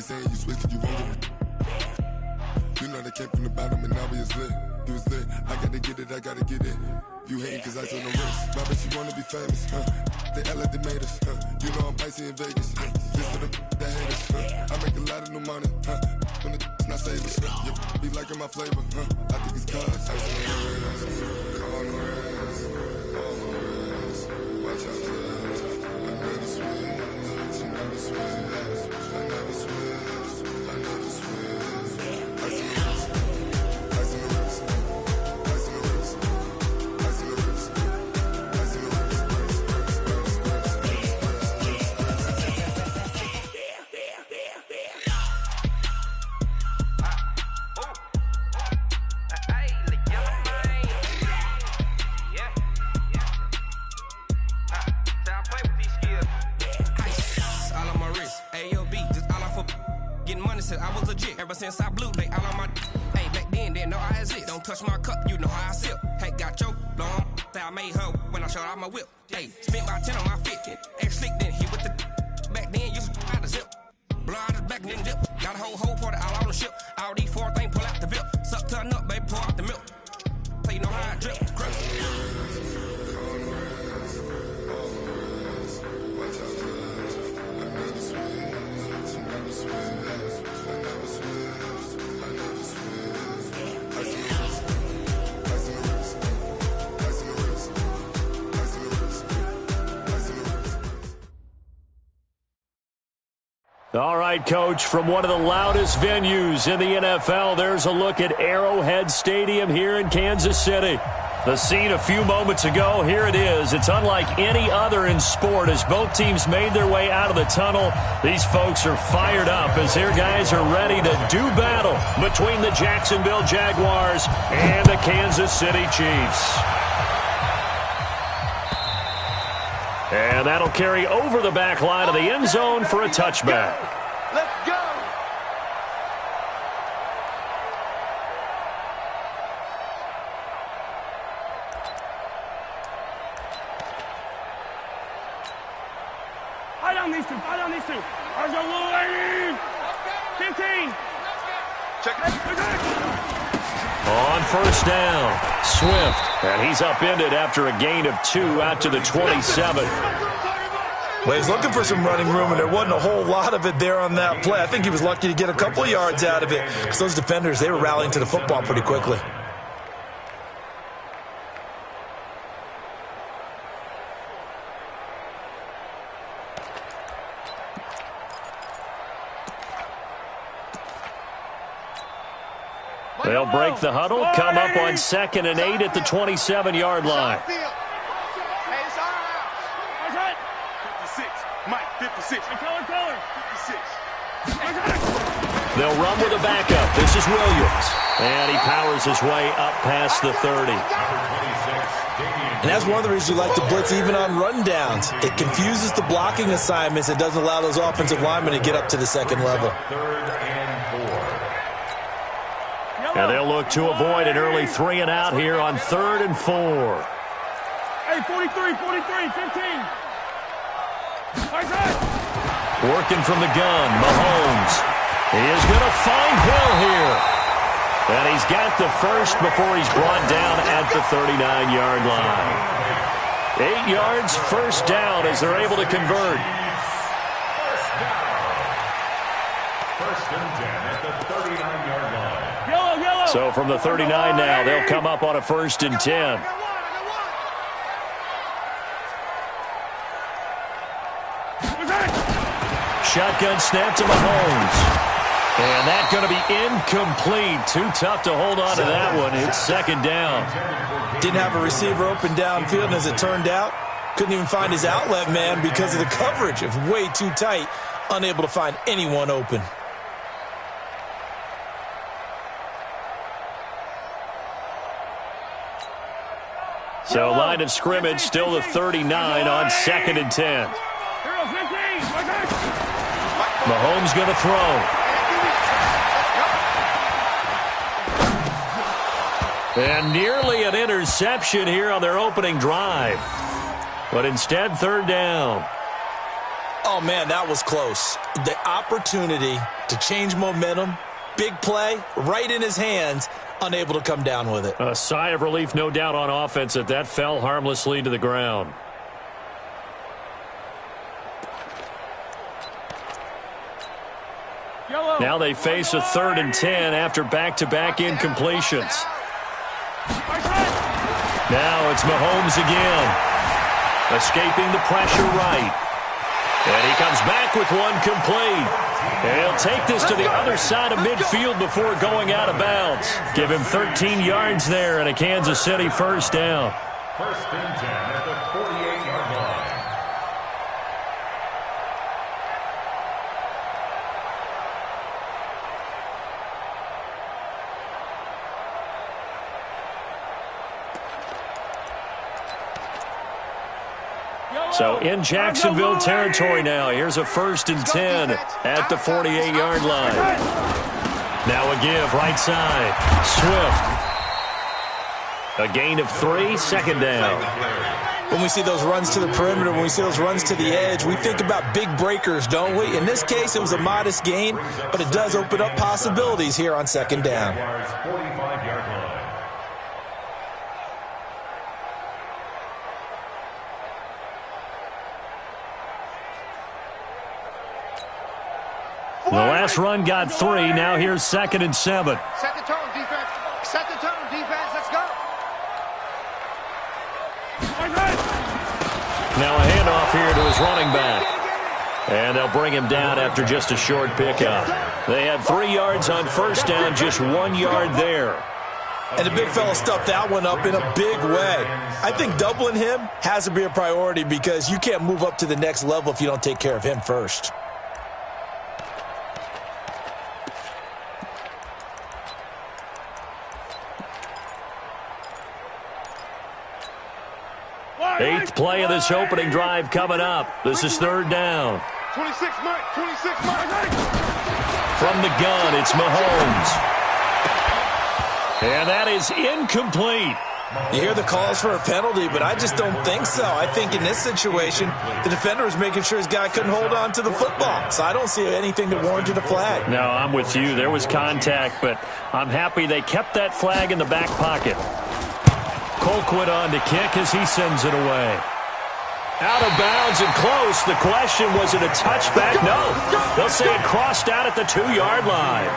saying you switch, you won't get it. You know they came from the bottom and now we is lit. You was lit, I gotta get it, I gotta get it. You hating cause I told no risk. My bitch, you wanna be famous, They act like they made us, You know I'm icy in Vegas, This for the that hate us, I make a lot of new money, When the not savers, Be liking my flavor, I think it's cause I on the res, watch out cause I never switch, I never switch, I never switch, I never switch. I see the risk, I see the risk, I see the risk, I see the risk, I see the risk, I was legit ever since I blew they all on my. Hey, back then didn't know I exist. Don't touch my cup, you know how I sip. Hey, got your long. I made her when I showed out my whip. Hey, spent about 10 on my fit. Ex-slick then hit with the. Back then used to out the zip. Blow out his back and then dip. Got a whole party all on the ship. All these four things pull out the VIP. Suck to a nut, baby, pour out the milk. So you know how I drip. All right, Coach, from one of the loudest venues in the NFL, there's a look at Arrowhead Stadium here in Kansas City. The scene a few moments ago, here it is. It's unlike any other in sport as both teams made their way out of the tunnel. These folks are fired up as their guys are ready to do battle between the Jacksonville Jaguars and the Kansas City Chiefs. And that'll carry over the back line of the end zone for a touchback. Let's go. Fight on these two. Fight on these two. There's your little lady. 15. Check it. On first down, Swift, and he's upended after a gain of 2 out to the 27. Well, he's looking for some running room, and there wasn't a whole lot of it there on that play. I think he was lucky to get a couple of yards out of it because those defenders, they were rallying to the football pretty quickly. They'll break the huddle, come up on 2nd and 8 at the 27-yard line. Hey, it's our house. 56. Mike, 56. Color. 56. They'll run with a backup. This is Williams. And he powers his way up past the 30. And that's one of the reasons we like to blitz even on rundowns. It confuses the blocking assignments. It doesn't allow those offensive linemen to get up to the second level. And they'll look to avoid an early 3 and out here on 3rd and 4. Hey, 43, 15. Working from the gun, Mahomes. He is going to find Hill here. And he's got the first before he's brought down at the 39-yard line. 8 yards, first down as they're able to convert. First and 10 at the 39-yard line. So from the 39 now, they'll come up on a 1st and 10. Shotgun snap to Mahomes. And that's going to be incomplete. Too tough to hold on to that one. It's 2nd down. Didn't have a receiver open downfield, and as it turned out, couldn't even find his outlet man because of the coverage. It was way too tight, unable to find anyone open. So line of scrimmage still the 39 on 2nd and 10. Mahomes going to throw. And nearly an interception here on their opening drive. But instead, 3rd down. Oh, man, that was close. The opportunity to change momentum, big play, right in his hands, unable to come down with it. A sigh of relief, no doubt, on offense that fell harmlessly to the ground. Now they face a 3rd and 10 after back-to-back incompletions. Now it's Mahomes again, escaping the pressure right. And he comes back with one complete. And he'll take this to the other side of midfield before going out of bounds. Give him 13 yards there and a Kansas City first down. 1st and 10 at the 48-yard line. So in Jacksonville territory now. Here's a 1st and 10 at the 48-yard line. Now a give right side. Swift. A gain of 3, 2nd down. When we see those runs to the perimeter, when we see those runs to the edge, we think about big breakers, don't we? In this case, it was a modest gain, but it does open up possibilities here on 2nd down. 45-yard line. The last run got 3. Now here's 2nd and 7. Set the tone, defense. Set the tone, defense. Let's go. Now a handoff here to his running back. And they'll bring him down after just a short pickup. They had 3 yards on 1st down, just 1 yard there. And the big fella stuffed that one up in a big way. I think doubling him has to be a priority because you can't move up to the next level if you don't take care of him first. Eighth play of this opening drive coming up. This is 3rd down. 26, Mike. 26, Mike. From the gun, it's Mahomes. And that is incomplete. You hear the calls for a penalty, but I just don't think so. I think in this situation, the defender was making sure his guy couldn't hold on to the football. So I don't see anything that warranted a flag. No, I'm with you. There was contact, but I'm happy they kept that flag in the back pocket. Colquitt on to kick as he sends it away. Out of bounds and close. The question, was it a touchback? No. They'll say it crossed out at the 2-yard line.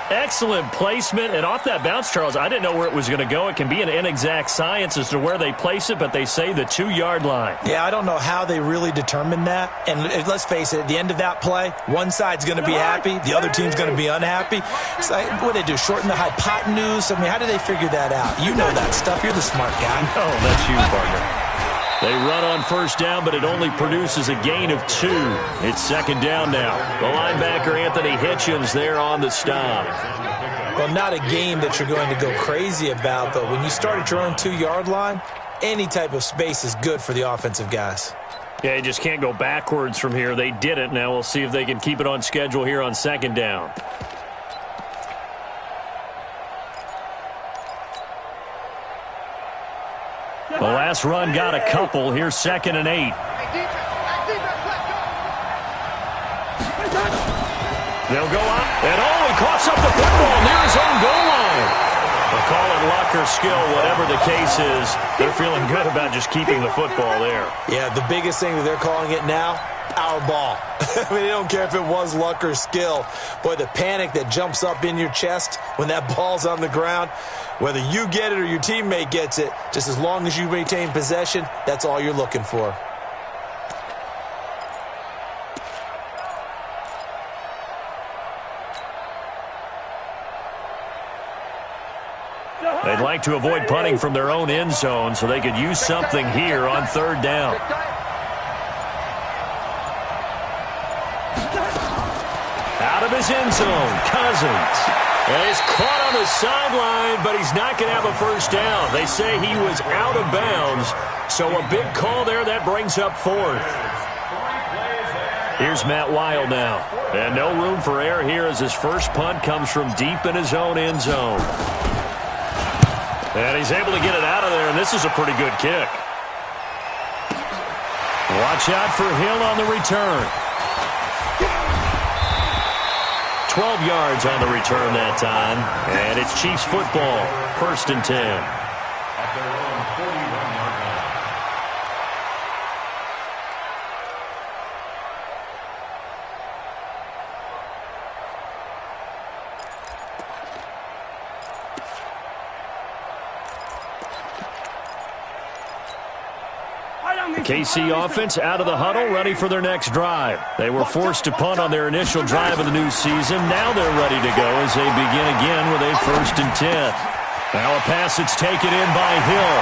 Excellent placement. And off that bounce, Charles, I didn't know where it was going to go. It can be an inexact science as to where they place it, but they say the 2-yard line. Yeah, I don't know how they really determined that. And let's face it, at the end of that play, one side's going to be happy, the other team's going to be unhappy. It's like, what do they do, shorten the hypotenuse? I mean, how do they figure that out? You know that stuff. You're the smart guy. Oh, that's you, partner. They run on 1st down, but it only produces a gain of 2. It's 2nd down now. The linebacker, Anthony Hitchens, there on the stop. Well, not a game that you're going to go crazy about, but when you start at your own 2-yard line, any type of space is good for the offensive guys. Yeah, you just can't go backwards from here. They did it. Now we'll see if they can keep it on schedule here on 2nd down. The last run got a couple. Here's 2nd and 8. They'll go out. And he coughs up the football near his own goal line. They'll call it luck or skill, whatever the case is. They're feeling good about just keeping the football there. Yeah, the biggest thing that they're calling it now, our ball. I mean, they don't care if it was luck or skill. Boy, the panic that jumps up in your chest when that ball's on the ground, whether you get it or your teammate gets it, just as long as you maintain possession, that's all you're looking for. They'd like to avoid punting from their own end zone so they could use something here on 3rd down. Out of his end zone, Cousins. And he's caught on the sideline, but he's not going to have a 1st down. They say he was out of bounds, so a big call there. That brings up 4th. Here's Matt Weil now. And no room for error here as his first punt comes from deep in his own end zone. And he's able to get it out of there, and this is a pretty good kick. Watch Watch out for Hill on the return. 12 yards on the return that time. And it's Chiefs football. 1st and 10. At their own 41-yard line. The KC offense out of the huddle, ready for their next drive. They were forced to punt on their initial drive of the new season. Now they're ready to go as they begin again with a 1st and 10. Now a pass that's taken in by Hill.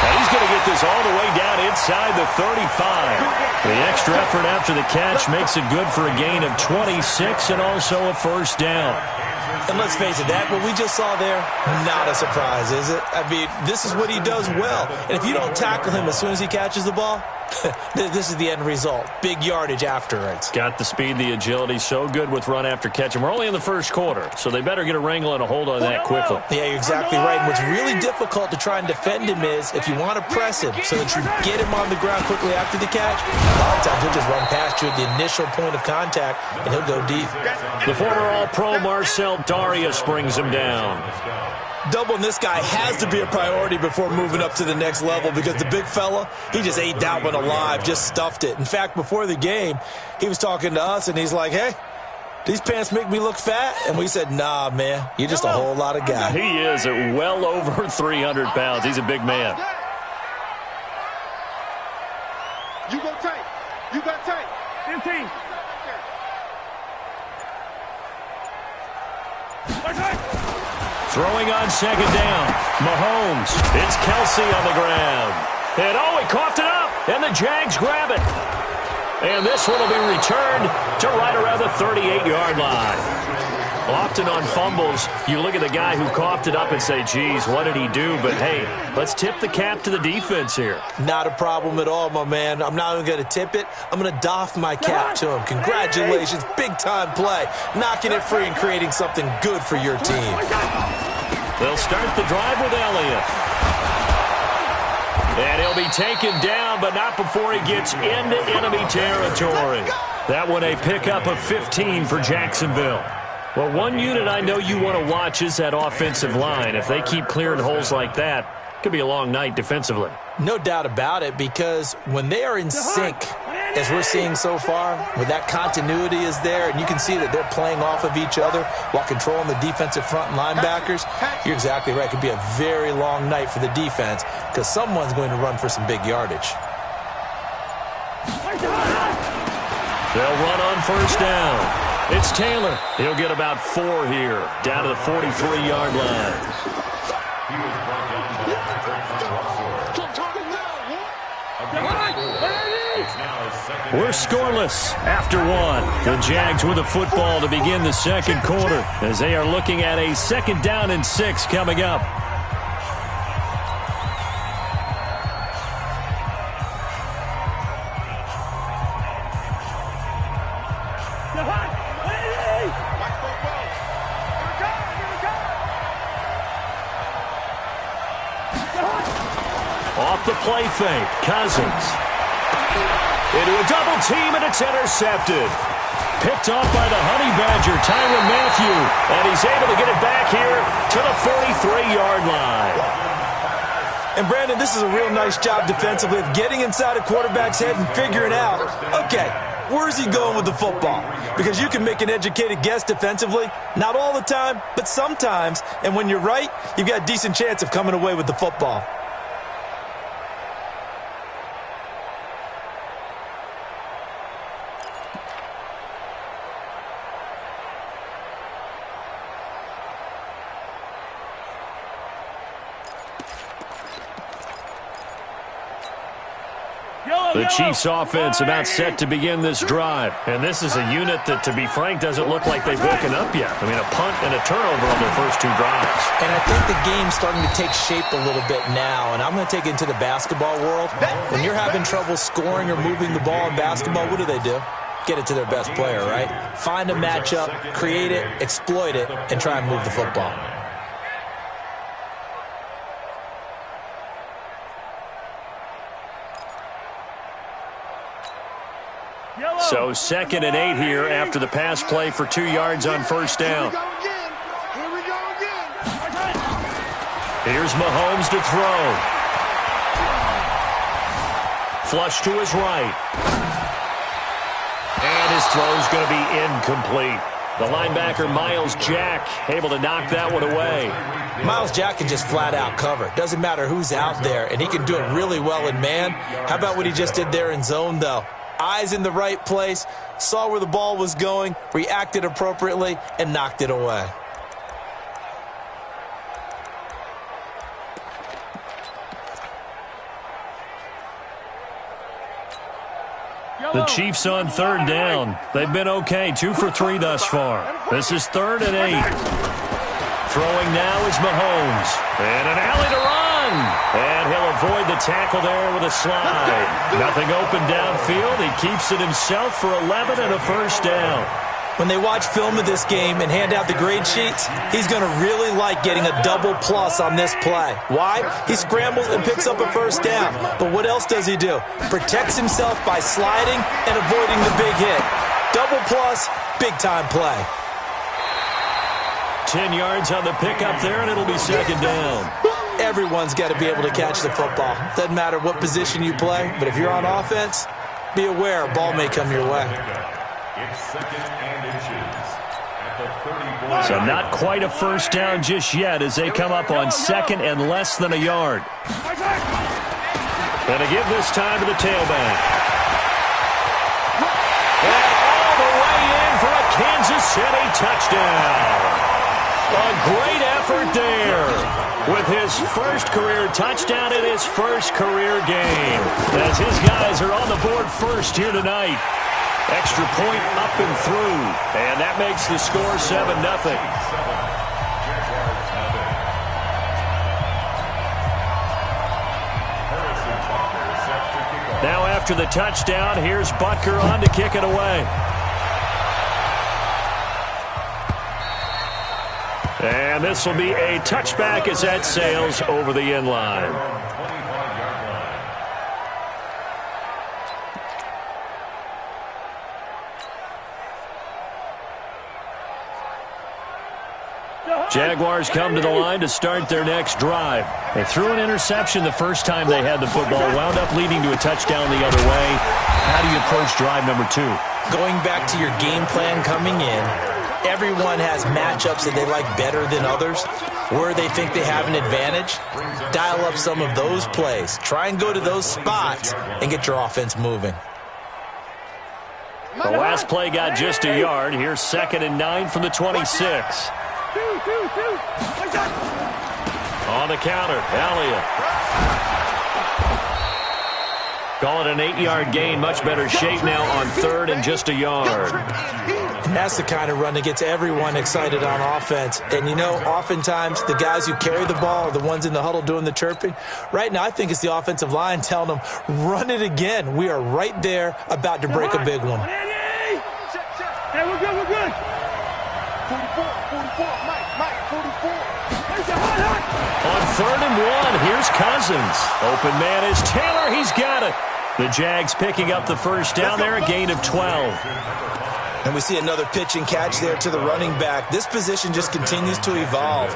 And he's going to get this all the way down inside the 35. The extra effort after the catch makes it good for a gain of 26 and also a 1st down. And let's face it, that what we just saw there, not a surprise, is it? I mean, this is what he does well. And if you don't tackle him as soon as he catches the ball, this is the end result. Big yardage afterwards. Got the speed, the agility, so good with run after catch. And we're only in the 1st quarter, so they better get a wrangle and a hold on that quickly. Yeah, you're exactly right. And what's really difficult to try and defend him is if you want to press him so that you get him on the ground quickly after the catch, a lot of times he'll just run past you at the initial point of contact, and he'll go deep. The former All-Pro Marcel Darius brings him down. Doubling this guy has to be a priority before moving up to the next level because the big fella, he just ate that one alive, just stuffed it. In fact, before the game, he was talking to us, and he's like, hey, these pants make me look fat? And we said, nah, man, you're just a whole lot of guy. He is at well over 300 pounds. He's a big man. You go tight. You got tight. 15. Throwing on 2nd down. Mahomes. It's Kelsey on the ground. And he coughed it up. And the Jags grab it. And this one will be returned to right around the 38-yard line. Often on fumbles, you look at the guy who coughed it up and say, geez, what did he do? But, hey, let's tip the cap to the defense here. Not a problem at all, my man. I'm not even going to tip it. I'm going to doff my cap to him. Congratulations. Big-time play. Knocking it free and creating something good for your team. They'll start the drive with Elliott. And he'll be taken down, but not before he gets into enemy territory. That one a pickup of 15 for Jacksonville. Well, one unit I know you want to watch is that offensive line. If they keep clearing holes like that, it could be a long night defensively. No doubt about it, because when they are in sync, as we're seeing so far, when that continuity is there, and you can see that they're playing off of each other while controlling the defensive front and linebackers, you're exactly right. It could be a very long night for the defense because someone's going to run for some big yardage. They'll run on 1st down. It's Taylor. He'll get about 4 here, down to the 43-yard line. He was brought down by We're scoreless after 1. The Jags with the football to begin the 2nd quarter as they are looking at a 2nd down and 6 coming up. Off the play fake, Cousins. Into a double team, and it's intercepted. Picked off by the Honey Badger, Tyrann Mathieu. And he's able to get it back here to the 43-yard line. And, Brandon, this is a real nice job defensively of getting inside a quarterback's head and figuring out, okay, where's he going with the football? Because you can make an educated guess defensively. Not all the time, but sometimes. And when you're right, you've got a decent chance of coming away with the football. The Chiefs offense about set to begin this drive. And this is a unit that, to be frank, doesn't look like they've woken up yet. I mean, a punt and a turnover on their first 2 drives. And I think the game's starting to take shape a little bit now. And I'm going to take it into the basketball world. When you're having trouble scoring or moving the ball in basketball, what do? Get it to their best player, right? Find a matchup, create it, exploit it, and try and move the football. So 2nd and 8 here after the pass play for 2 yards on first down. Here we go again. Here's Mahomes to throw. Flush to his right. And his throw's going to be incomplete. The linebacker, Miles Jack, able to knock that one away. Miles Jack can just flat out cover. Doesn't matter who's out there, and he can do it really well in man. How about what he just did there in zone, though? Eyes in the right place, saw where the ball was going, reacted appropriately, and knocked it away. The Chiefs on 3rd down. They've been okay, 2 for 3 thus far. This is 3rd and 8. Throwing now is Mahomes. And an alley to run. And he'll avoid the tackle there with a slide. Nothing open downfield. He keeps it himself for 11 and a first down. When they watch film of this game and hand out the grade sheets, he's going to really like getting a double plus on this play. Why? He scrambles and picks up a first down. But what else does he do? Protects himself by sliding and avoiding the big hit. Double plus, big-time play. 10 yards on the pickup there, and it'll be 2nd down. Everyone's got to be able to catch the football. Doesn't matter what position you play, but if you're on offense, be aware a ball may come your way. It's 2nd and inches at the 34. So not quite a first down just yet as they come up on 2nd and less than a yard. And to give this time to the tailback. And all the way in for a Kansas City touchdown. A great effort there with his first career touchdown in his first career game. As his guys are on the board first here tonight. Extra point up and through. And that makes the score 7-0. Now after the touchdown, here's Butker on to kick it away. And this will be a touchback as that sails over the end line. Jaguars come to the line to start their next drive. They threw an interception the first time they had the football, wound up leading to a touchdown the other way. How do you approach drive number 2? Going back to your game plan coming in, everyone has matchups that they like better than others, where they think they have an advantage. Dial up some of those plays. Try and go to those spots and get your offense moving. The last play got just a yard. Here's 2nd and 9 from the 26. On the counter, Elliott. Call it an 8-yard gain. Much better shape now on 3rd and just a yard. And that's the kind of run that gets everyone excited on offense. And, you know, oftentimes the guys who carry the ball are the ones in the huddle doing the chirping. Right now, I think it's the offensive line telling them, run it again. We are right there about to break a big one. Hey, we're good, we're good. 44, Mike, 44. On 3rd and 1, here's Cousins. Open man is Taylor. He's got it. The Jags picking up the first down there, a gain of 12. And we see another pitch and catch there to the running back. This position just continues to evolve.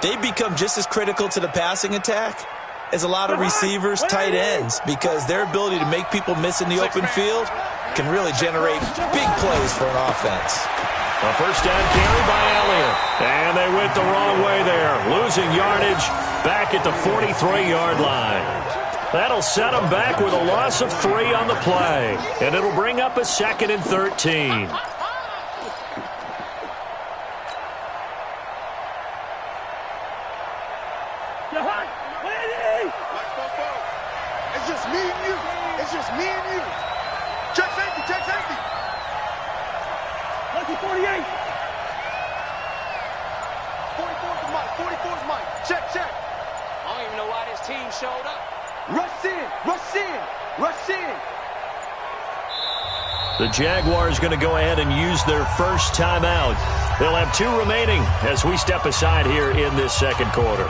They become just as critical to the passing attack as a lot of receivers, tight ends, because their ability to make people miss in the open field can really generate big plays for an offense. A first down carry by Elliott. And they went the wrong way there. Losing yardage back at the 43-yard line. That'll set them back with a loss of 3 on the play. And it'll bring up a 2nd and 13. It's just me and you. It's just me and you. Check safety, check safety. Lucky 48. 44's Mike, 44's Mike. Check. I don't even know why this team showed up. Rush in. The Jaguars going to go ahead and use their first timeout. They'll have 2 remaining as we step aside here in this second quarter.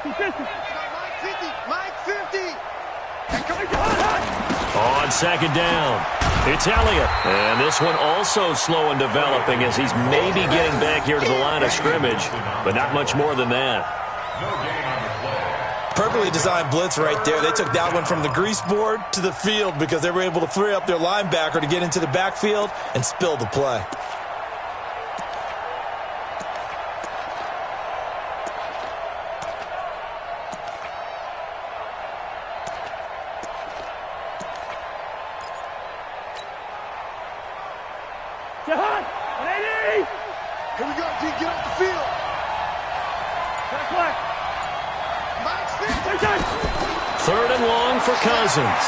Mike 50. On second down, it's Elliott. And this one also slow in developing as he's maybe getting back here to the line of scrimmage, but not much more than that. Perfectly designed blitz right there. They took that one from the grease board to the field because they were able to free up their linebacker to get into the backfield and spill the play. Here we go, D. Get off the field. Third and long for Cousins.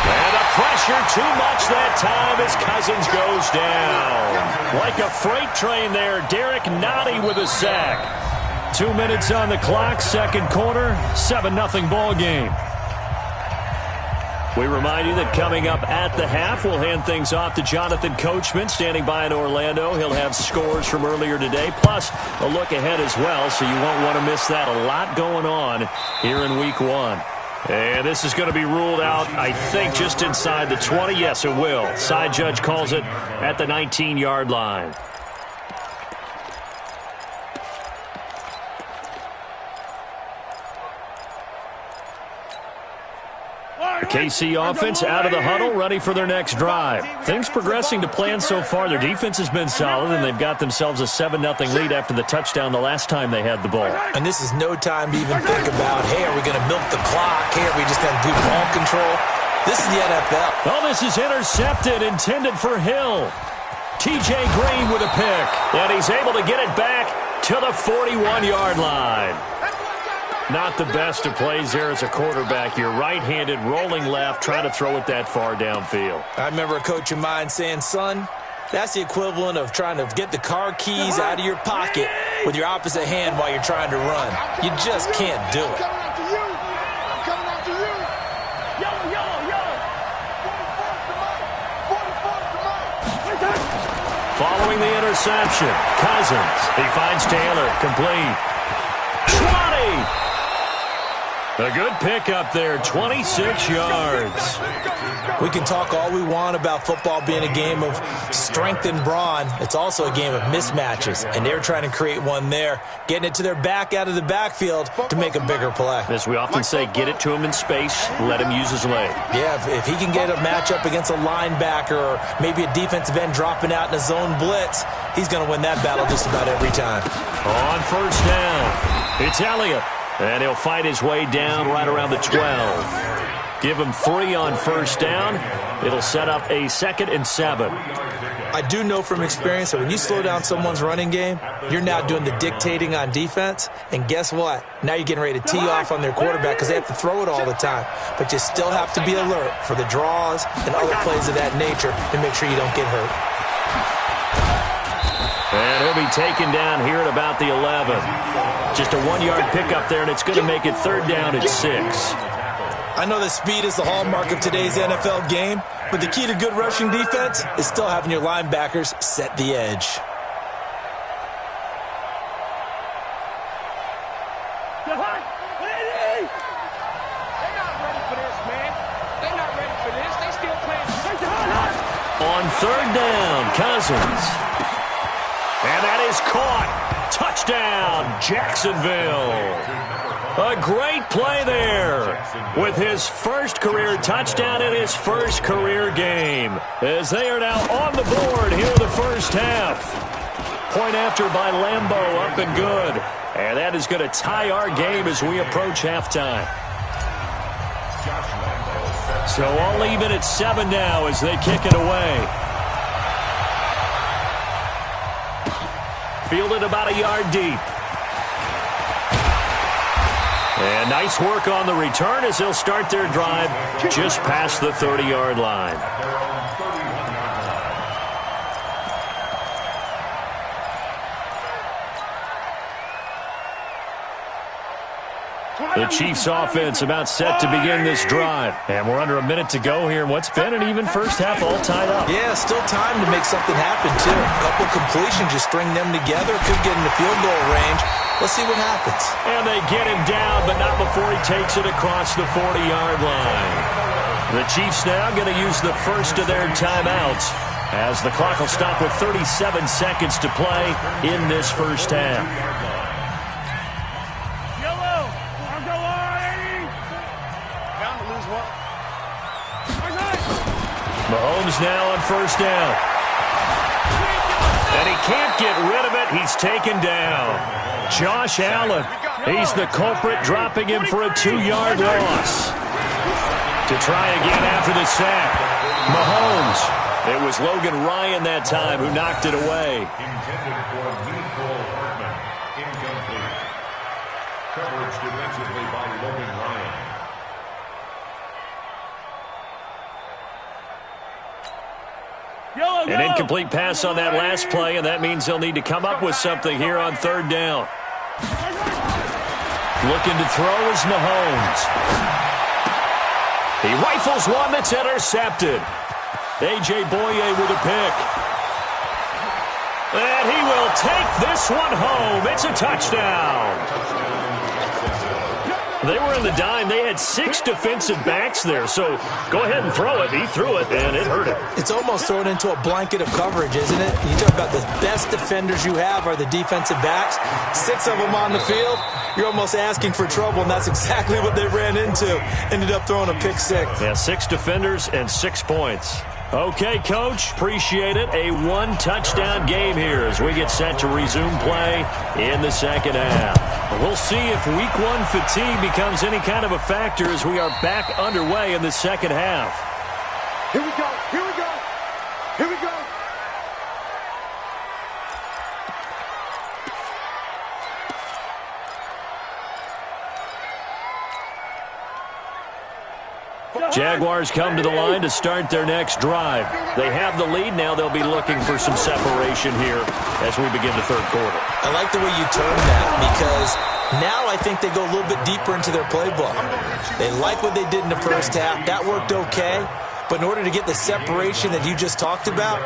And the pressure too much that time as Cousins goes down. Like a freight train there, Derek Nottie with a sack. 2 minutes on the clock, second quarter, 7-0 ball game. We remind you that coming up at the half, we'll hand things off to Jonathan Coachman, standing by in Orlando. He'll have scores from earlier today, plus a look ahead as well, so you won't want to miss that. A lot going on here in Week 1. And this is going to be ruled out, I think, just inside the 20. Yes, it will. Side judge calls it at the 19-yard line. KC offense out of the huddle, ready for their next drive. Things progressing to plan so far. Their defense has been solid, and they've got themselves a 7-0 lead after the touchdown the last time they had the ball. And this is no time to even think about, hey, are we going to milk the clock? Hey, are we just going to do ball control? This is the NFL. Oh, this is intercepted, intended for Hill. TJ Green with a pick, and he's able to get it back to the 41-yard line. Not the best of plays there as a quarterback. You're right-handed, rolling left, trying to throw it that far downfield. I remember a coach of mine saying, son, that's the equivalent of trying to get the car keys out of your pocket with your opposite hand while you're trying to run. You just can't do it. Following the interception, Cousins. He finds Taylor, complete. 20! A good pickup there, 26 yards. We can talk all we want about football being a game of strength and brawn. It's also a game of mismatches, and they're trying to create one there, getting it to their back out of the backfield to make a bigger play. As we often say, get it to him in space, let him use his leg. Yeah, if he can get a matchup against a linebacker or maybe a defensive end dropping out in a zone blitz, he's going to win that battle just about every time. On first down, it's Elliott. And he'll fight his way down right around the 12. Give him 3 on first down. It'll set up a 2nd and 7. I do know from experience that when you slow down someone's running game, you're now doing the dictating on defense. And guess what? Now you're getting ready to tee off on their quarterback because they have to throw it all the time. But you still have to be alert for the draws and other plays of that nature to make sure you don't get hurt. And he'll be taken down here at about the 11. Just a 1-yard pickup there, and it's going to make it 3rd down at 6. I know that speed is the hallmark of today's NFL game, but the key to good rushing defense is still having your linebackers set the edge. They're not ready for this, man. They're not ready for this. They still playing. On 3rd down, Cousins. And that is caught. Touchdown, Jacksonville. A great play there with his first career touchdown in his first career game as they are now on the board here in the first half. Point after by Lambeau, up and good. And that is going to tie our game as we approach halftime. So all even at 7 now as they kick it away. Fielded about a yard deep. And nice work on the return as they'll start their drive just past the 30-yard line. The Chiefs offense about set to begin this drive. And we're under a minute to go here in what's been an even first half, all tied up. Yeah, still time to make something happen, too. A couple completions, just string them together. Could get into field goal range. Let's see what happens. And they get him down, but not before he takes it across the 40-yard line. The Chiefs now going to use the first of their timeouts as the clock will stop with 37 seconds to play in this first half. Yellow. I'll go on, 80. Bound to lose one. Mahomes now on first down. And he can't get rid of it. He's taken down. Josh Allen, he's the culprit, dropping him for a 2-yard loss. To try again after the sack, Mahomes. It was Logan Ryan that time who knocked it away. Intended for Nicole Hartman. Incomplete. Coverage defensively by Logan Ryan. An incomplete pass on that last play, and that means they'll need to come up with something here on third down. Looking to throw is Mahomes. He rifles one that's intercepted. A.J. Boye with a pick. And he will take this one home. It's a touchdown. They were in the dime. They had 6 defensive backs there, so go ahead and throw it. He threw it, and it hurt him. It's almost thrown into a blanket of coverage, isn't it? You talk about the best defenders you have are the defensive backs. 6 of them on the field. You're almost asking for trouble, and that's exactly what they ran into. Ended up throwing a pick 6. Yeah, 6 defenders and 6 points. Okay, Coach, appreciate it. A 1-touchdown game here as we get set to resume play in the second half. We'll see if Week 1 fatigue becomes any kind of a factor as we are back underway in the second half. Here we go. Here we go. Here we go. Jaguars come to the line to start their next drive. They have the lead. Now they'll be looking for some separation here as we begin the third quarter. I like the way you term that because now I think they go a little bit deeper into their playbook. They like what they did in the first half. That worked okay. But in order to get the separation that you just talked about,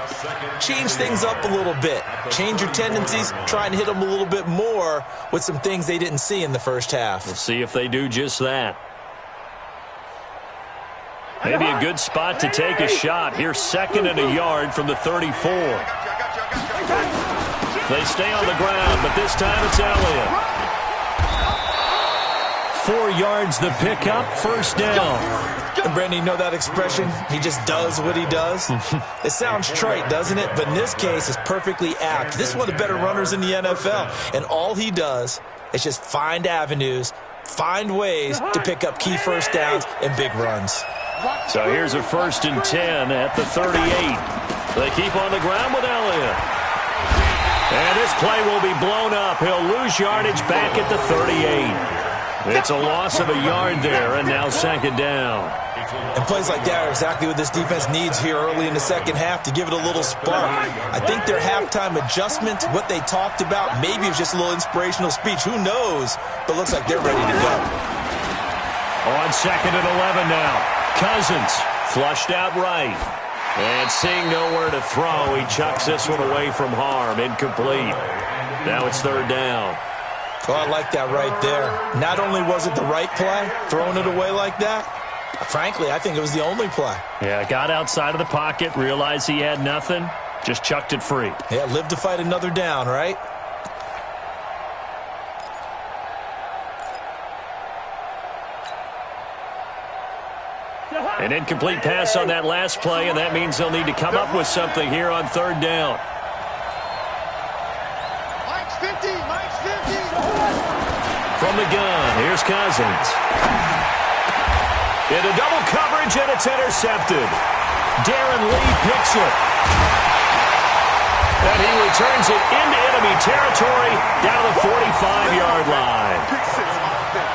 change things up a little bit. Change your tendencies. Try and hit them a little bit more with some things they didn't see in the first half. We'll see if they do just that. Maybe a good spot to take a shot. Here's 2nd and a yard from the 34. They stay on the ground, but this time it's Elliott. 4 yards the pickup, first down. And Brandon, you know that expression? He just does what he does. It sounds trite, doesn't it? But in this case, it's perfectly apt. This is one of the better runners in the NFL. And all he does is just find avenues, find ways to pick up key first downs and big runs. So here's a 1st and 10 at the 38. They keep on the ground with Elliott. And this play will be blown up. He'll lose yardage back at the 38. It's a loss of a yard there, and now 2nd down. And plays like that are exactly what this defense needs here early in the second half to give it a little spark. I think their halftime adjustments, what they talked about, maybe it was just a little inspirational speech. Who knows? But looks like they're ready to go. On 2nd and 11 now. Cousins flushed out right. And seeing nowhere to throw, he chucks this one away from harm. Incomplete. Now it's 3rd down. Oh, I like that right there. Not only was it the right play, throwing it away like that, frankly, I think it was the only play. Yeah, got outside of the pocket, realized he had nothing, just chucked it free. Yeah, live to fight another down, right? An incomplete pass on that last play, and that means they'll need to come up with something here on 3rd down. Mike's 50. Mike's 50. From the gun, here's Cousins. Into double coverage, and it's intercepted. Darren Lee picks it. And he returns it into enemy territory down the 45-yard line.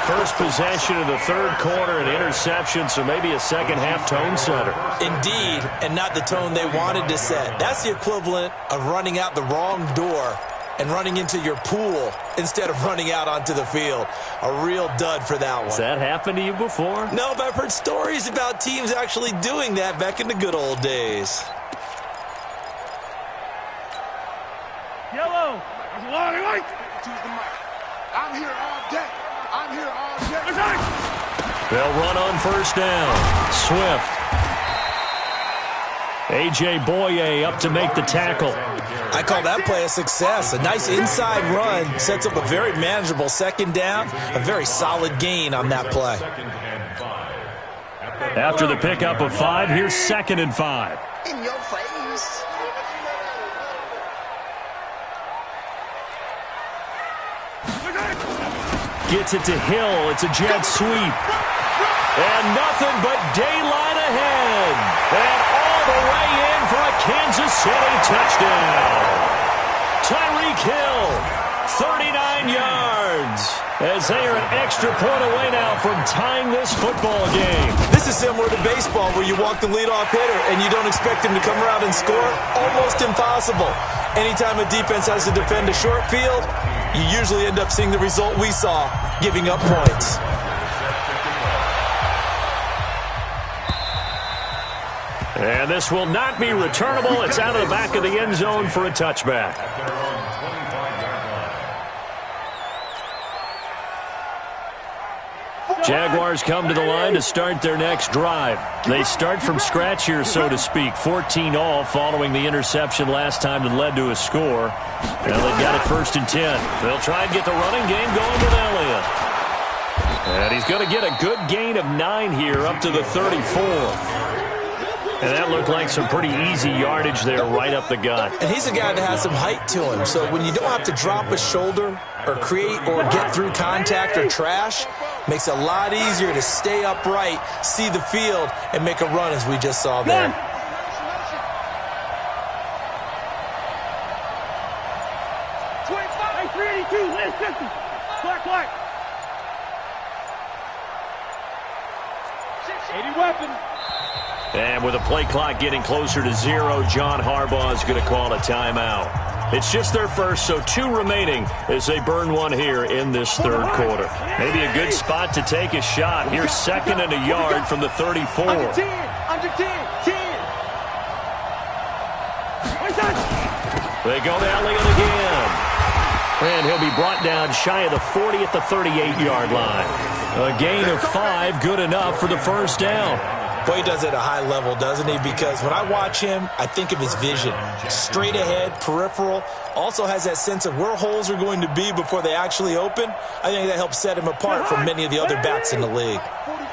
First possession of the third quarter, an interception, so maybe a second-half tone setter. Indeed, and not the tone they wanted to set. That's the equivalent of running out the wrong door and running into your pool instead of running out onto the field. A real dud for that one. Has that happened to you before? No, but I've heard stories about teams actually doing that back in the good old days. Yellow. That's a lot of light. I'm here all day. I'm here all day. They'll run on first down. Swift. A.J. Boye up to make the tackle. I call that play a success. A nice inside run sets up a very manageable second down. A very solid gain on that play. After the pickup of 5, here's 2nd and 5. In your face. Gets it to Hill. It's a jet sweep. And nothing but daylight ahead. And all the way in for a Kansas City touchdown. Tyreek Hill, 39 yards. As they are an extra point away now from tying this football game. This is similar to baseball where you walk the leadoff hitter and you don't expect him to come around and score. Almost impossible. Anytime a defense has to defend a short field, you usually end up seeing the result we saw, giving up points. And this will not be returnable. It's out of the back of the end zone for a touchback. Jaguars come to the line to start their next drive. They start from scratch here, so to speak. 14 all following the interception last time that led to a score. Now they've got it 1st and 10. They'll try and get the running game going with Elliott. And he's going to get a good gain of 9 here up to the 34. And that looked like some pretty easy yardage there right up the gut. And he's a guy that has some height to him. So when you don't have to drop a shoulder or create or get through contact or trash, makes it a lot easier to stay upright, see the field, and make a run as we just saw there. Black. 80 weapon. And with the play clock getting closer to 0, John Harbaugh is going to call a timeout. It's just their first, so 2 remaining as they burn one here in this 3rd quarter. Maybe a good spot to take a shot. Here's 2nd and a yard from the 34. Under 10. They go to Elliott again. And he'll be brought down shy of the 40 at the 38-yard line. A gain of 5, good enough for the first down. Boy, he does it at a high level, doesn't he? Because when I watch him, I think of his vision. Straight ahead, peripheral. Also has that sense of where holes are going to be before they actually open. I think that helps set him apart from many of the other backs in the league.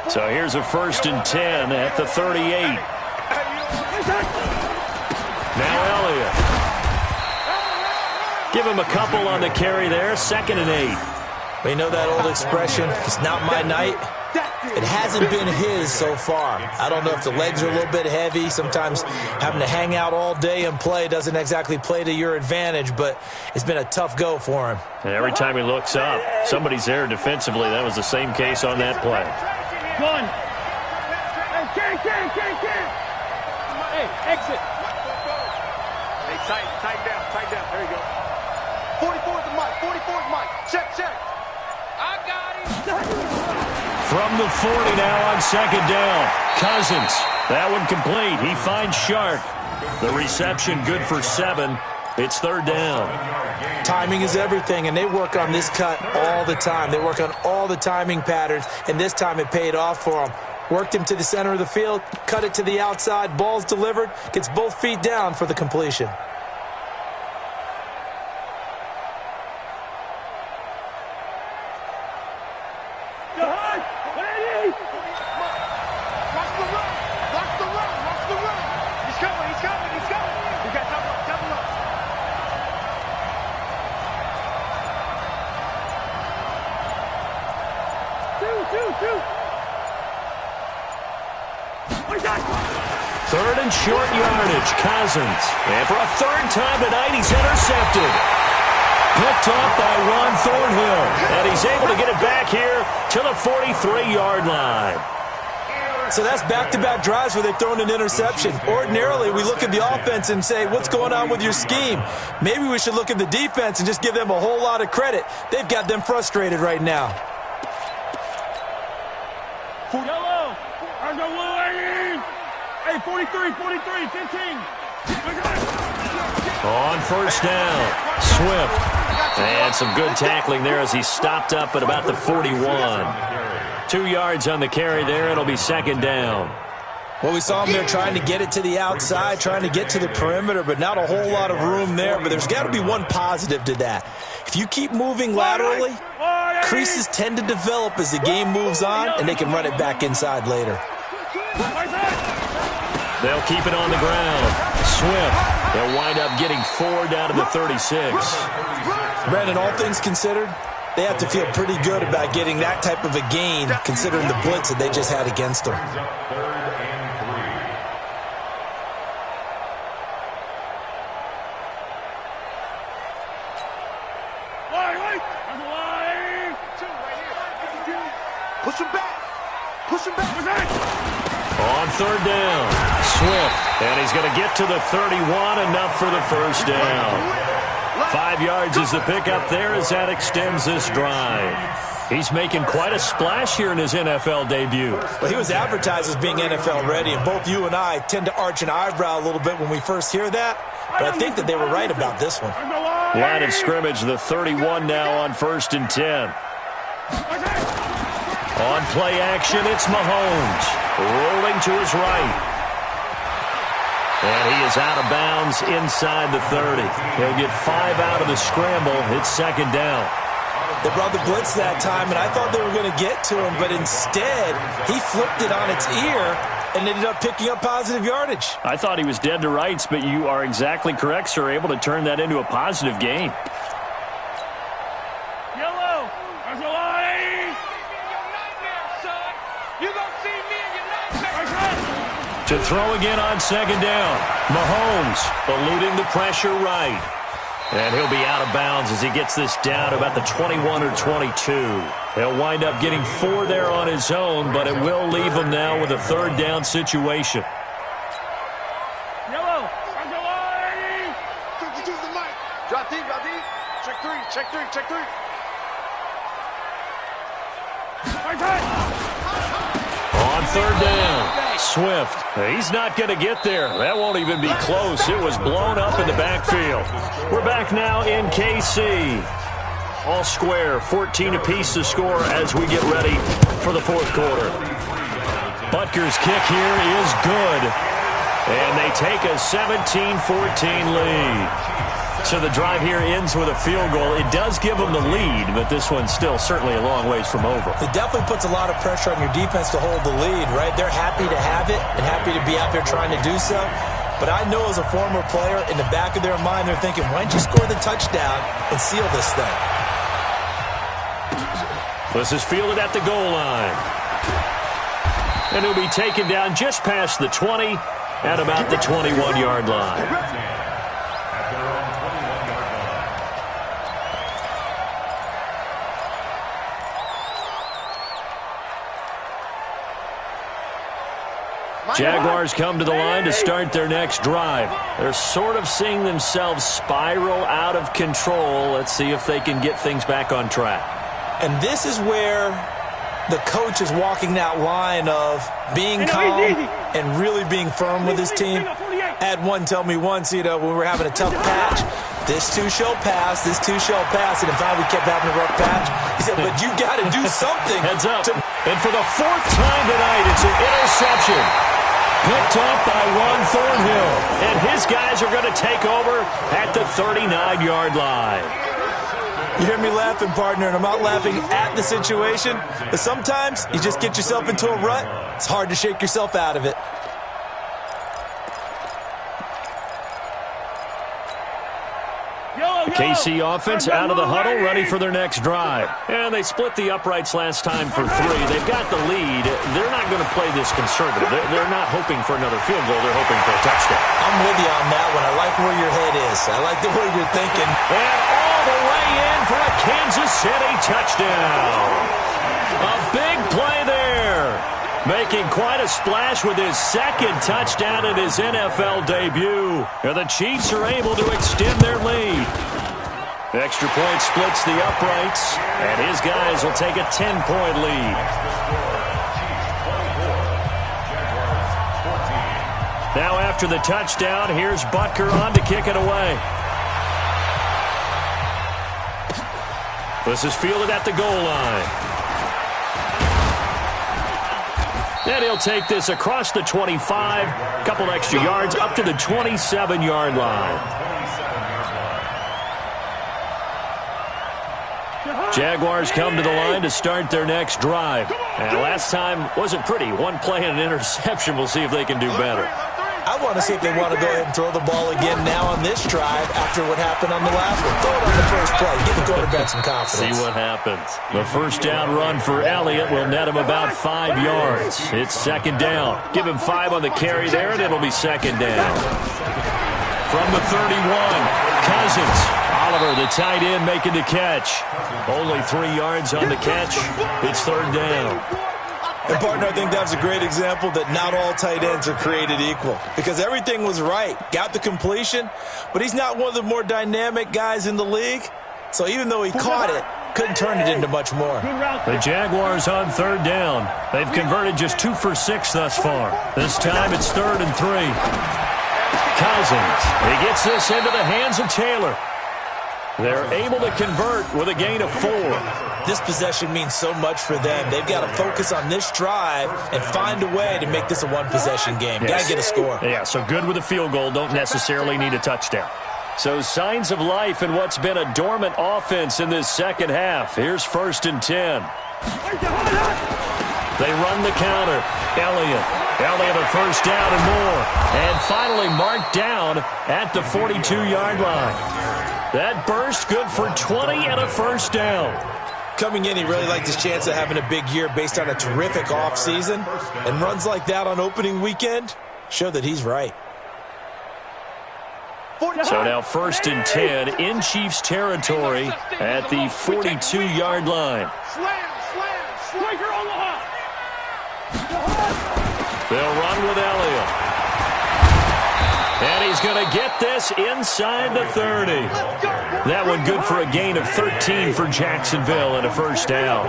So here's a 1st and 10 at the 38. Now Elliott. Give him a couple on the carry there. 2nd and 8. We know that old expression, it's not my night. It hasn't been his so far. I don't know if the legs are a little bit heavy. Sometimes having to hang out all day and play doesn't exactly play to your advantage, but it's been a tough go for him. And every time he looks up, somebody's there defensively. That was the same case on that play. One. Hey, exit. Hey, tighten down. There you go. 44 is the mic. 44 is Mike. Check. I got him. From the 40 now on 2nd down. Cousins. That one complete. He finds Sharp. The reception good for 7. It's 3rd down. Timing is everything, and they work on this cut all the time. They work on all the timing patterns, and this time it paid off for them. Worked him to the center of the field, cut it to the outside, ball's delivered, gets both feet down for the completion. Third and short yardage, Cousins. And for a 3rd time tonight, he's intercepted. Picked off by Ron Thornhill. And he's able to get it back here to the 43-yard line. So that's back-to-back drives where they've thrown an interception. Ordinarily, we look at the offense and say, what's going on with your scheme? Maybe we should look at the defense and just give them a whole lot of credit. They've got them frustrated right now. Yellow. I go Wolverine. Hey, 43, 15. On first down, Swift. And some good tackling there as he stopped up at about the 41. 2 yards on the carry there. It'll be second down. Well, we saw him there trying to get it to the outside, trying to get to the perimeter, but not a whole lot of room there. But there's got to be one positive to that. If you keep moving laterally, creases tend to develop as the game moves on, and they can run it back inside later. They'll keep it on the ground. Swift. They'll wind up getting 4 down to the 36. Brandon, all things considered, they have to feel pretty good about getting that type of a gain, considering the blitz that they just had against them. Push him back. Push him back. On third down, Swift. And he's going to get to the 31, enough for the first down. 5 yards is the pickup there as that extends this drive. He's making quite a splash here in his NFL debut. Well, he was advertised as being NFL ready, and both you and I tend to arch an eyebrow a little bit when we first hear that, but I think that they were right about this one. Line of scrimmage, the 31 now on 1st and 10. On play action, it's Mahomes. Rolling to his right. And he is out of bounds inside the 30. He'll get 5 out of the scramble. It's second down. They brought the blitz that time, and I thought they were going to get to him, but instead, he flipped it on its ear and ended up picking up positive yardage. I thought he was dead to rights, but you are exactly correct, sir. Able to turn that into a positive gain. To throw again on second down. Mahomes eluding the pressure right. And he'll be out of bounds as he gets this down about the 21 or 22. He'll wind up getting 4 there on his own, but it will leave him now with a third down situation. Yellow. Drop deep. Check three. On third down, Swift. He's not going to get there. That won't even be close. It was blown up in the backfield. We're back now in KC. All square, 14 apiece to score as we get ready for the fourth quarter. Butker's kick here is good. And they take a 17-14 lead. So the drive here ends with a field goal. It does give them the lead, but this one's still certainly a long ways from over. It definitely puts a lot of pressure on your defense to hold the lead, right? They're happy to have it and happy to be out there trying to do so. But I know as a former player, in the back of their mind, they're thinking, why don't you score the touchdown and seal this thing? This is fielded at the goal line. And he'll be taken down just past the 20 at about the 21-yard line. Jaguars come to the line to start their next drive. They're sort of seeing themselves spiral out of control. Let's see if they can get things back on track. And this is where the coach is walking that line of being calm and really being firm with his team. I had one tell me once, when we were having a tough patch, this too shall pass, and if we kept having a rough patch, he said, but you got to do something. Heads up. And for the 4th time tonight, it's an interception. Picked up by Juan Thornhill. And his guys are going to take over at the 39-yard line. You hear me laughing, partner, and I'm not laughing at the situation. But sometimes you just get yourself into a rut. It's hard to shake yourself out of it. KC offense out of the huddle, ready for their next drive. And they split the uprights last time for 3. They've got the lead. They're not going to play this conservative. They're not hoping for another field goal. They're hoping for a touchdown. I'm with you on that one. I like where your head is. I like the way you're thinking. And all the way in for a Kansas City touchdown. A big play there. Making quite a splash with his 2nd touchdown in his NFL debut. And the Chiefs are able to extend their lead. Extra point splits the uprights, and his guys will take a 10-point lead. Now after the touchdown, here's Butker on to kick it away. This is fielded at the goal line. And he'll take this across the 25, a couple extra yards, up to the 27-yard line. Jaguars come to the line to start their next drive. And last time wasn't pretty. One play and an interception. We'll see if they can do better. I want to see if they want to go ahead and throw the ball again now on this drive after what happened on the last one. Throw it on the first play. Give the quarterback some confidence. See what happens. The first down run for Elliott will net him about 5 yards. It's second down. Give him 5 on the carry there, and it'll be second down. From the 31, Cousins. Oliver, the tight end, making the catch. Only 3 yards on the catch. It's third down. And, partner, I think that's a great example that not all tight ends are created equal. Because everything was right. Got the completion, but he's not one of the more dynamic guys in the league. So even though he caught it, couldn't turn it into much more. The Jaguars on third down. They've converted just 2 for 6 thus far. This time it's 3rd and 3. Cousins, he gets this into the hands of Taylor. They're able to convert with a gain of 4. This possession means so much for them. They've got to focus on this drive and find a way to make this a one-possession game. Yes. Got to get a score. Yeah, so good with a field goal. Don't necessarily need a touchdown. So signs of life in what's been a dormant offense in this second half. Here's 1st and 10. They run the counter. Elliott a first down and more. And finally marked down at the 42-yard line. That burst good for 20 and a first down. Coming in, he really liked his chance of having a big year based on a terrific offseason. And runs like that on opening weekend show that he's right. So now 1st and 10 in Chiefs territory at the 42-yard line. They'll run with Elliott. And he's going to get this inside the 30. That one good for a gain of 13 for Jacksonville and a first down.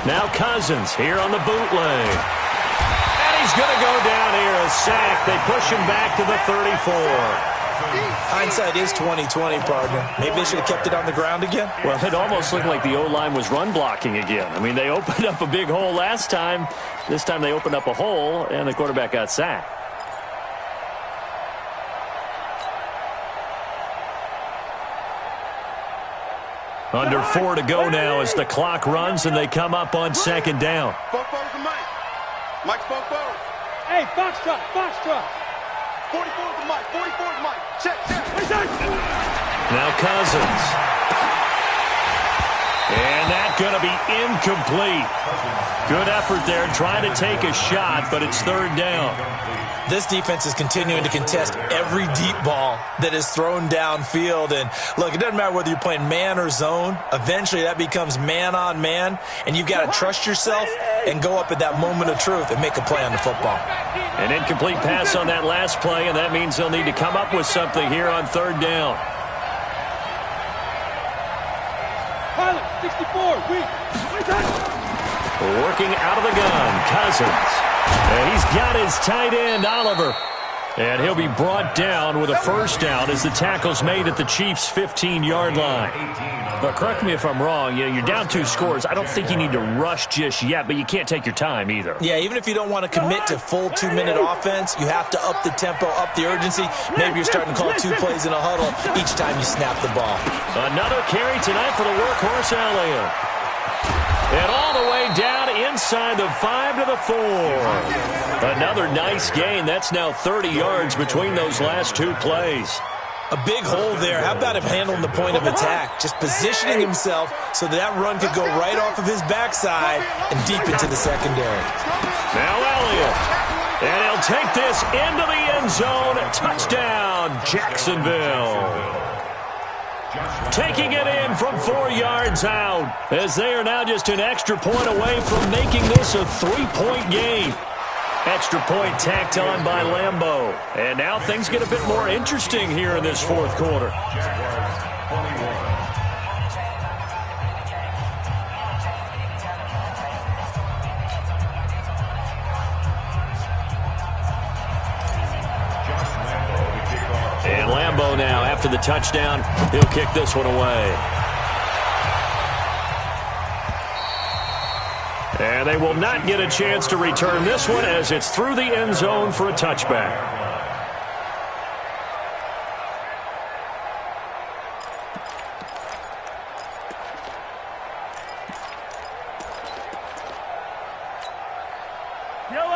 Now Cousins here on the bootleg. And he's going to go down here, a sack. They push him back to the 34. Hindsight is 20/20, partner. Maybe they should have kept it on the ground again. Well, it almost looked like the O-line was run blocking again. I mean, they opened up a big hole last time. This time they opened up a hole, and the quarterback got sacked. Under 4 to go now as the clock runs, and they come up on second down. Mike's Foxtrot. Hey, Foxtrot. 44 to Mike. 44 to Mike. Check. Now Cousins. And that's going to be incomplete. Good effort there trying to take a shot, but it's third down. This defense is continuing to contest every deep ball that is thrown downfield. And, look, it doesn't matter whether you're playing man or zone. Eventually that becomes man-on-man, and you've got to trust yourself and go up at that moment of truth and make a play on the football. An incomplete pass on that last play, and that means they'll need to come up with something here on third down. Pilot, 64, Working out of the gun, Cousins. And he's got his tight end, Oliver. And he'll be brought down with a first down as the tackle's made at the Chiefs' 15-yard line. But correct me if I'm wrong, you're down 2 scores. I don't think you need to rush just yet, but you can't take your time either. Yeah, even if you don't want to commit to full 2-minute offense, you have to up the tempo, up the urgency. Maybe you're starting to call 2 plays in a huddle each time you snap the ball. Another carry tonight for the workhorse Elliott. And all the way down inside the 5 to the 4. Another nice gain. That's now 30 yards between those last 2 plays. A big hole there. How about him handling the point of attack? Just positioning himself so that run could go right off of his backside and deep into the secondary. Now Elliott. And he'll take this into the end zone. Touchdown, Jacksonville. Taking it in from 4 yards out as they are now just an extra point away from making this a 3-point game. Extra point tacked on by Lambeau. And now things get a bit more interesting here in this fourth quarter. after the touchdown. He'll kick this one away. And they will not get a chance to return this one as it's through the end zone for a touchback.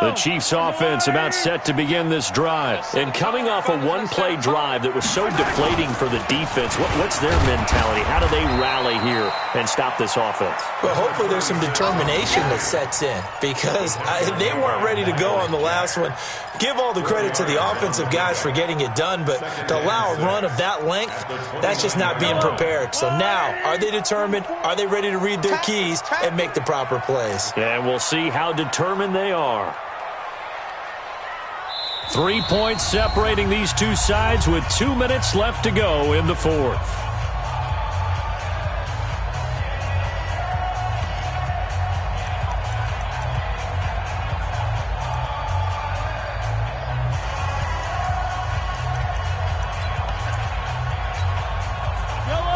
The Chiefs offense about set to begin this drive. And coming off a one-play drive that was so deflating for the defense, what's their mentality? How do they rally here and stop this offense? Well, hopefully there's some determination that sets in because they weren't ready to go on the last one. Give all the credit to the offensive guys for getting it done, but to allow a run of that length, that's just not being prepared. So now, are they determined? Are they ready to read their keys and make the proper plays? And we'll see how determined they are. 3 points separating these two sides with 2 minutes left to go in the fourth.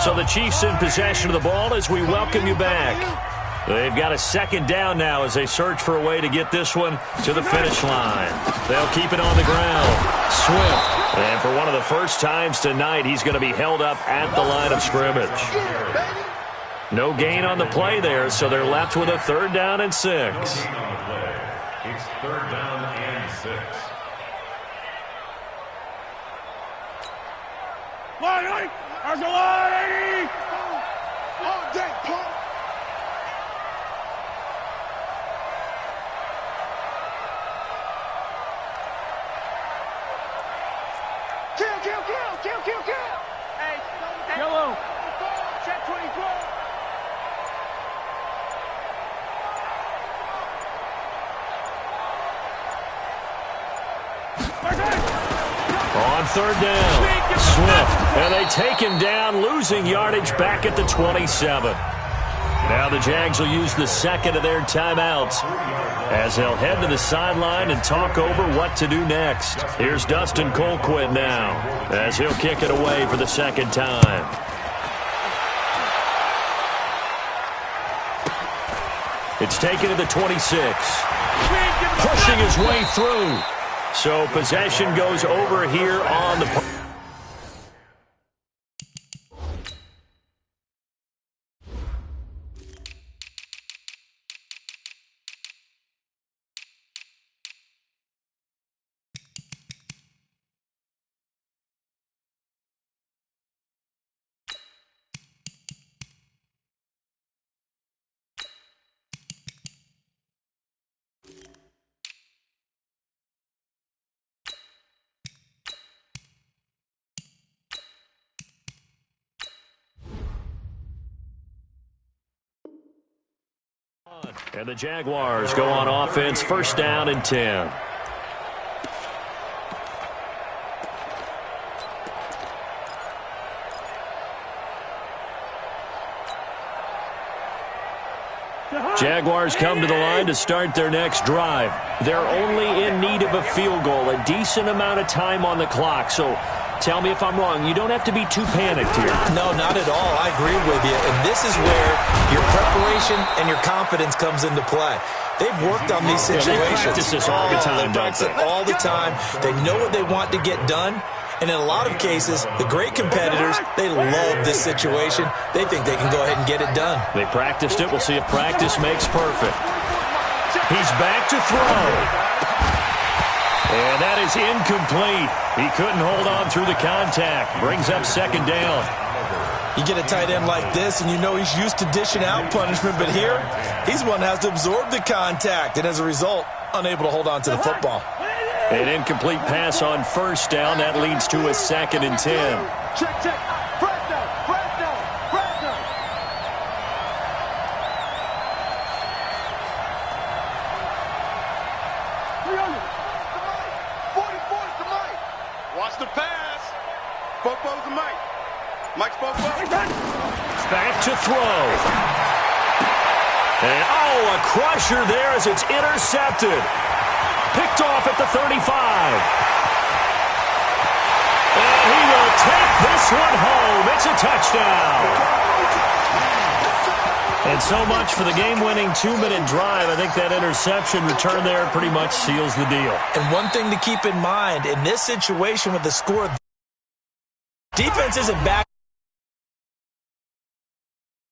So the Chiefs in possession of the ball as we welcome you back. They've got a second down now as they search for a way to get this one to the finish line. They'll keep it on the ground. Swift. And for one of the first times tonight, he's going to be held up at the line of scrimmage. No gain on the play there, so they're left with a 3rd down and 6. It's 3rd down and 6. Line, there's a line! All day, punk! Kill! Hey, Yellow. check 24. On 3rd down, Swift. And they take him down, losing yardage back at the 27. Now the Jags will use the second of their timeouts as they'll head to the sideline and talk over what to do next. Here's Dustin Colquitt now as he'll kick it away for the second time. It's taken to the 26. Pushing his way through. So possession goes over here on the... And the Jaguars go on offense, 1st down and 10. Jaguars come to the line to start their next drive. They're only in need of a field goal, a decent amount of time on the clock. So tell me if I'm wrong. You don't have to be too panicked here. No, not at all. I agree with you. And this is where your preparation and your confidence comes into play. They've worked on these situations. They practice this all the time, they practice it all the time. They know what they want to get done. And in a lot of cases, the great competitors, they love this situation. They think they can go ahead and get it done. They practiced it. We'll see if practice makes perfect. He's back to throw. And that is incomplete. He couldn't hold on through the contact. Brings up 2nd down. You get a tight end like this, and you know he's used to dishing out punishment. But here, he's one that has to absorb the contact. And as a result, unable to hold on to the football. An incomplete pass on 1st down. That leads to a 2nd and 10. Check. Press down. 44's the mic. Watch the pass. Bobo's the mic. Mike's Bobo. Back to throw. And, a crusher there as it's intercepted. Picked off at the 35. And he will take this one home. It's a touchdown. And so much for the game-winning 2-minute drive. I think that interception return there pretty much seals the deal. And one thing to keep in mind, in this situation with the score, defense isn't back.